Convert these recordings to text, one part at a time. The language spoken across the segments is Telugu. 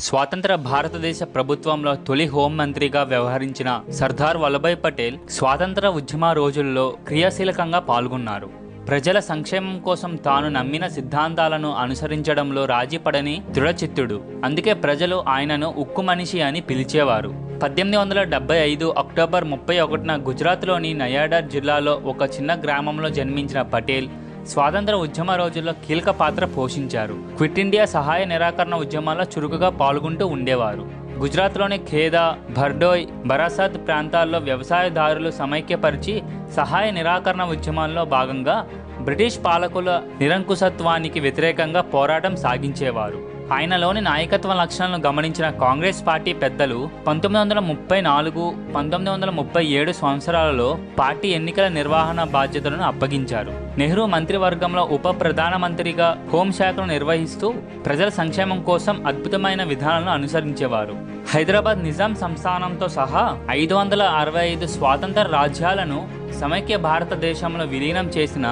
స్వాతంత్ర భారతదేశ ప్రభుత్వంలో తొలి హోంమంత్రిగా వ్యవహరించిన సర్దార్ వల్లభాయ్ పటేల్ స్వాతంత్ర ఉద్యమ రోజుల్లో క్రియాశీలకంగా పాల్గొన్నారు. ప్రజల సంక్షేమం కోసం తాను నమ్మిన సిద్ధాంతాలను అనుసరించడంలో రాజీపడని దృఢచిత్తుడు. అందుకే ప్రజలు ఆయనను ఉక్కు మనిషి అని పిలిచేవారు. 1875 అక్టోబర్ 31న గుజరాత్లోని నయాగఢ్ జిల్లాలో ఒక చిన్న గ్రామంలో జన్మించిన పటేల్ స్వాతంత్ర ఉద్యమ రోజుల్లో కీలక పాత్ర పోషించారు. క్విట్ ఇండియా సహాయ నిరాకరణ ఉద్యమాల్లో చురుకుగా పాల్గొంటూ ఉండేవారు. గుజరాత్లోని ఖేదా, భర్డోయ్, బరాసత్ ప్రాంతాల్లో వ్యవసాయదారులు సమైక్యపరిచి సహాయ నిరాకరణ ఉద్యమాల్లో భాగంగా బ్రిటిష్ పాలకుల నిరంకుశత్వానికి వ్యతిరేకంగా పోరాటం సాగించేవారు. ఆయనలోని నాయకత్వ లక్షణాలను గమనించిన కాంగ్రెస్ పార్టీ పెద్దలు 1934, 1937 సంవత్సరాలలో పార్టీ ఎన్నికల నిర్వహణ బాధ్యతలను అప్పగించారు. నెహ్రూ మంత్రివర్గంలో ఉప ప్రధానమంత్రిగా హోంశాఖను నిర్వహిస్తూ ప్రజల సంక్షేమం కోసం అద్భుతమైన విధానాలను అనుసరించేవారు. హైదరాబాద్ నిజాం సంస్థానంతో సహా 565 స్వాతంత్ర రాజ్యాలను సమైక్య భారతదేశంలో విలీనం చేసిన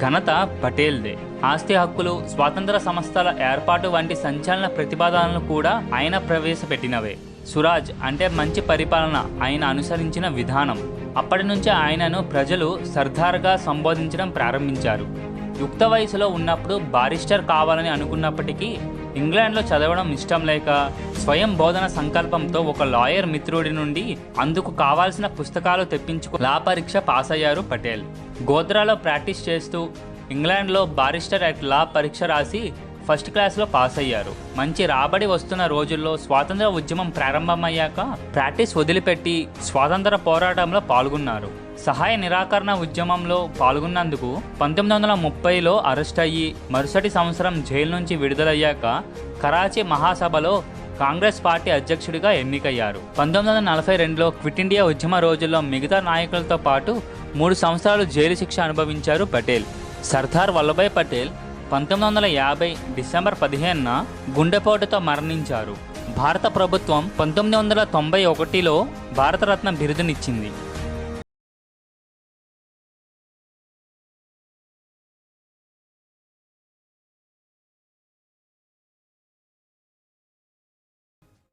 ఘనత పటేల్దే. ఆస్తి హక్కులు, స్వాతంత్ర సంస్థల ఏర్పాటు వంటి సంచలన ప్రతిపాదనలు కూడా ఆయన ప్రవేశపెట్టినవే. సురాజ్ అంటే మంచి పరిపాలన ఆయన అనుసరించిన విధానం. అప్పటి నుంచి ఆయనను ప్రజలు సర్దార్గా సంబోధించడం ప్రారంభించారు. యుక్త వయసులో ఉన్నప్పుడు బారిస్టర్ కావాలని అనుకున్నప్పటికీ ఇంగ్లాండ్లో చదవడం ఇష్టం లేక స్వయం బోధన సంకల్పంతో ఒక లాయర్ మిత్రుడి నుండి అందుకు కావాల్సిన పుస్తకాలు తెప్పించుకు లా పరీక్ష పాస్ అయ్యారు పటేల్. గోధ్రాలో ప్రాక్టీస్ చేస్తూ ఇంగ్లాండ్లో బారిస్టర్ అట్ లా పరీక్ష రాసి ఫస్ట్ క్లాస్లో పాస్ అయ్యారు. మంచి రాబడి వస్తున్న రోజుల్లో స్వాతంత్ర ఉద్యమం ప్రారంభమయ్యాక ప్రాక్టీస్ వదిలిపెట్టి స్వాతంత్ర పోరాటంలో పాల్గొన్నారు. సహాయ నిరాకరణ ఉద్యమంలో పాల్గొన్నందుకు 1930లో అరెస్ట్ అయ్యి మరుసటి సంవత్సరం జైలు నుంచి విడుదలయ్యాక కరాచీ మహాసభలో కాంగ్రెస్ పార్టీ అధ్యక్షుడిగా ఎన్నికయ్యారు. 1942లో క్విట్ ఇండియా ఉద్యమ రోజుల్లో మిగతా నాయకులతో పాటు 3 సంవత్సరాలు జైలు శిక్ష అనుభవించారు పటేల్. సర్దార్ వల్లభాయ్ పటేల్ 1950 డిసెంబర్ 15న గుండెపోటుతో మరణించారు. భారత ప్రభుత్వం 1991లో భారతరత్న బిరుదునిచ్చింది.